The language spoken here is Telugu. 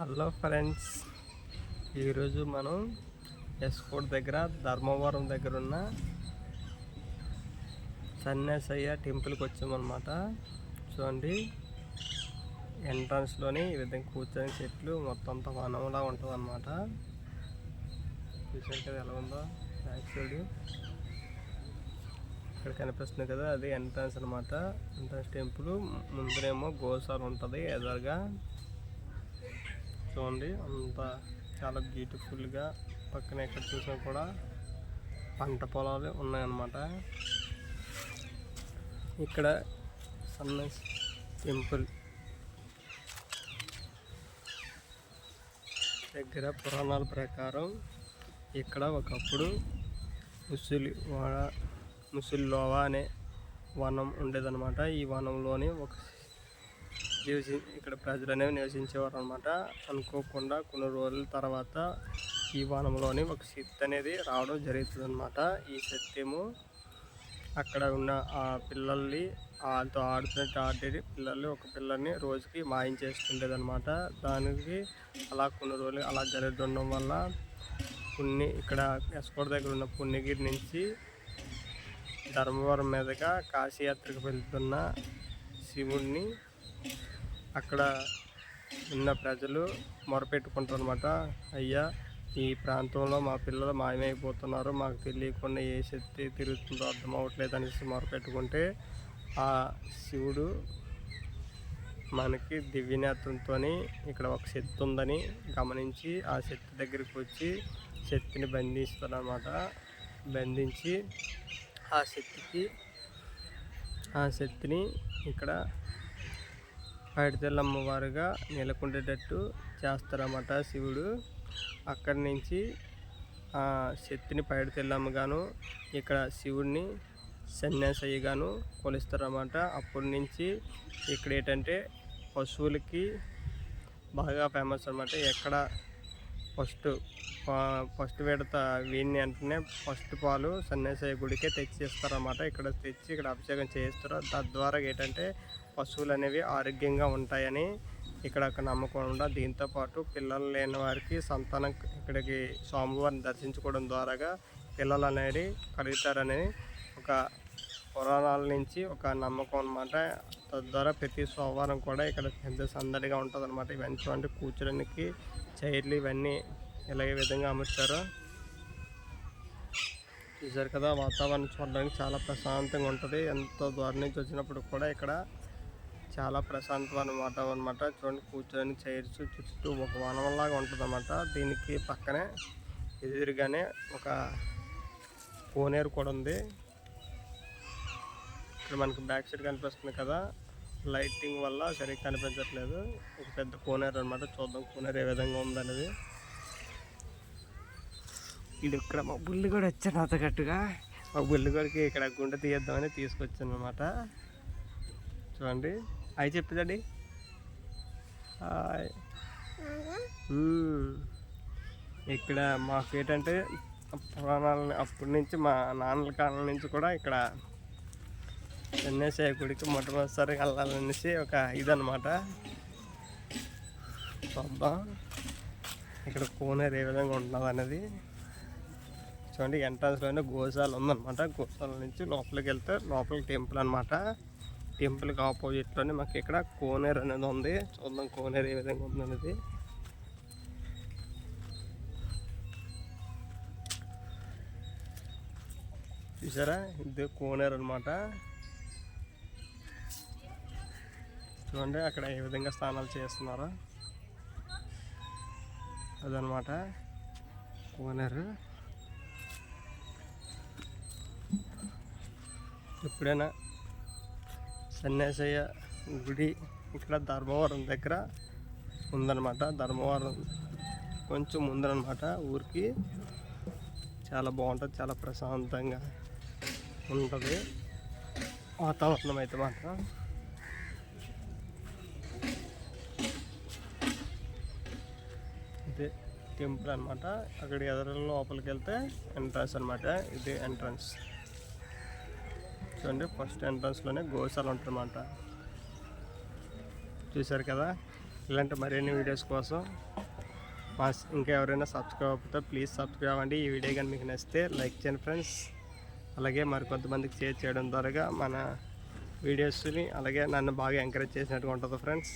హలో ఫ్రెండ్స్, ఈరోజు మనం ఎస్కోట్ దగ్గర ధర్మవరం దగ్గర ఉన్న సన్యాసయ్య టెంపుల్కి వచ్చామన్నమాట. చూడండి, ఎంట్రన్స్లోని ఈ విధంగా కూర్చొని చెట్లు మొత్తం అంతా వనంలా ఉంటుంది అన్నమాట. చూసారు కదా ఎలా ఉందో బ్యాక్ సైడ్. ఇక్కడ కనిపిస్తుంది కదా, అది ఎంట్రన్స్ అనమాట. ఎంట్రన్స్ టెంపుల్ ముందరేమో గోశాల ఉంటుంది ఎదురుగా. చూడండి, అంతా చాలా బ్యూటిఫుల్గా. పక్కన ఎక్కడ చూసినా కూడా పంట పొలాలు ఉన్నాయన్నమాట. ఇక్కడ సన్యాసి టెంపుల్ దగ్గర పురాణాల ప్రకారం ఇక్కడ ఒకప్పుడు ముసిల్లోవా అనే వనం ఉండేదన్నమాట. ఈ వనంలోని ఇక్కడ ప్రజలు అనేవి నివసించేవారు అనమాట. అనుకోకుండా కొన్ని రోజుల తర్వాత ఈ వనంలోని ఒక శక్తి అనేది రావడం జరుగుతుంది అనమాట. ఈ శక్తి ఏమో అక్కడ ఉన్న ఆ పిల్లల్ని వాళ్ళతో ఆడుతున్నట్టు పిల్లల్ని ఒక పిల్లల్ని రోజుకి మాయించేస్తుండేది అనమాట. దానికి అలా కొన్ని రోజులు అలా జరుగుతుండడం వల్ల ఇక్కడ ఎస్కోట్ దగ్గర ఉన్న పుణ్యగిరి నుంచి ధర్మవరం మీదుగా కాశీయాత్రకు వెళ్తున్న శివుడిని అక్కడ ఉన్న ప్రజలు మొరపెట్టుకుంటారు అనమాట. అయ్యా, ఈ ప్రాంతంలో మా పిల్లలు మాయమైపోతున్నారు, మాకు తెలియకుండా ఏ శక్తి తిరుగుతుందో అర్థం అవ్వట్లేదు అనేసి మొరపెట్టుకుంటే ఆ శివుడు మనకి దివ్యనేత్రంతో ఇక్కడ ఒక శక్తి ఉందని గమనించి ఆ శక్తి దగ్గరికి వచ్చి శక్తిని బంధిస్తారన్నమాట. బంధించి ఆ శక్తిని ఇక్కడ పైడితల్లి అమ్మవారుగా నెలకొండేటట్టు చేస్తారన్నమాట శివుడు. అక్కడి నుంచి ఆ శక్తిని పైడితల్లి అమ్మగాను, ఇక్కడ శివుడిని సన్యాసయ్యగాను కొలుస్తారన్నమాట. అప్పటి నుంచి ఇక్కడ ఏంటంటే పశువులకి బాగా ఫేమస్ అన్నమాట. ఎక్కడ ఫస్ట్ విడత వీడిని అంటేనే ఫస్ట్ పాలు సన్యాసయ్య గుడికే తెచ్చిస్తారన్నమాట. ఇక్కడ తెచ్చి ఇక్కడ అభిషేకం చేయిస్తారు. తద్వారా ఏంటంటే పశువులు అనేవి ఆరోగ్యంగా ఉంటాయని ఇక్కడ ఒక నమ్మకం ఉండ. దీంతోపాటు పిల్లలు లేని వారికి సంతానం ఇక్కడికి స్వామివారిని దర్శించుకోవడం ద్వారాగా పిల్లలు అనేది కలుగుతారని ఒక పురాణాల నుంచి ఒక నమ్మకం అనమాట. తద్వారా ప్రతి సోమవారం కూడా ఇక్కడ పెద్ద సందడిగా ఉంటుంది అనమాట. ఇవన్నీ చూడండి, కూర్చోడానికి చైర్లు ఇవన్నీ ఇలాగే విధంగా అమర్చారు. చూసారు కదా, వాతావరణం చూడడానికి చాలా ప్రశాంతంగా ఉంటుంది. ఎంతో దూరం నుంచి వచ్చినప్పుడు కూడా ఇక్కడ చాలా ప్రశాంతమైన వాతావరణం అనమాట. చూడండి, కూర్చోడానికి చైర్స్ చుట్టూ ఒక వనంలాగా ఉంటుంది అన్నమాట. దీనికి పక్కనే ఎదురుగానే ఒక కోనేరు కూడా ఉంది. ఇక్కడ మనకు బ్యాక్ సైడ్ కనిపిస్తుంది కదా, లైటింగ్ వల్ల సరిగ్గా కనిపించట్లేదు. ఒక పెద్ద కోనేరు అనమాట. చూద్దాం కోనేరు ఏ విధంగా ఉందనేది. ఇది ఇక్కడ మా బుల్లి కూడా వచ్చాను నాతో గట్టుగా. మా బుల్లి గడికి ఇక్కడ గుండె తీయద్దామని తీసుకొచ్చాను అనమాట. చూడండి, అవి చెప్పిందండి. ఇక్కడ మాకు ఏంటంటే పురాణాలని అప్పటి నుంచి మా నాన్నల కాలం నుంచి కూడా ఇక్కడ సన్యాసయ్య గుడికి మొట్టమొదటిసారి వెళ్ళాలనేసి ఒక ఇదనమాట. చూద్దాం ఇక్కడ కోనేరు ఏ విధంగా ఉంటుంది అనేది. చూడండి, ఎంట్రన్స్లోనే గోశాల ఉందన్నమాట. గోశాల నుంచి లోపలికి వెళ్తే లోపలికి టెంపుల్ అనమాట. టెంపుల్కి ఆపోజిట్లోనే మాకు ఇక్కడ కోనేరు అనేది ఉంది. చూద్దాం కోనేరు ఏ విధంగా ఉంది అనేది. చూసారా, ఇది కోనేరు అనమాట. చూడండి అక్కడ ఏ విధంగా స్నానాలు చేస్తున్నారో అదనమాట కోనేరు. ఎప్పుడైనా సన్యాసయ్య గుడి ఇక్కడ ధర్మవరం దగ్గర ఉందన్నమాట. ధర్మవరం కొంచెం ముందరనమాట ఊరికి. చాలా బాగుంటుంది, చాలా ప్రశాంతంగా ఉంటుంది వాతావరణం అయితే మాత్రం. ఇదే టెంపుల్ అనమాట. అక్కడ ఎదురు లోపలికి వెళ్తే ఎంట్రన్స్ అనమాట. ఇది ఎంట్రన్స్. చూడండి, ఫస్ట్ ఎంట్రన్స్లోనే గోశాల ఉంటుందన్నమాట. చూశారు కదా, ఇలాంటి మరిన్ని వీడియోస్ కోసం ఇంకా ఎవరైనా సబ్స్క్రైబ్ అవుతుందో ప్లీజ్ సబ్స్క్రైబ్ అవ్వండి. ఈ వీడియో కానీ మీకు నచ్చితే లైక్ చేయండి ఫ్రెండ్స్. అలాగే మరికొంతమందికి షేర్ చేయడం ద్వారా మన వీడియోస్ని అలాగే నన్ను బాగా ఎంకరేజ్ చేసినట్టుగా ఉంటుంది ఫ్రెండ్స్.